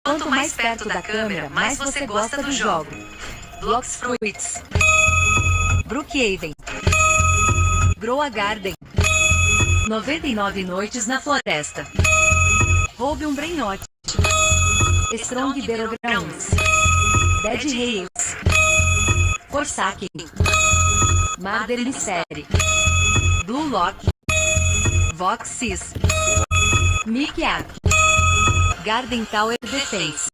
Quanto mais perto da câmera, mais você gosta do jogo. Blox Fruits, Brookhaven, Grow a Garden, 99 Noites na Floresta, Roube um Brainrot, Strong Battlegrounds, Dead Rails, Forsaken, Murder Mystery, Blue Lock, Vox Sys, Mickey Ark, Garden Tower Defense,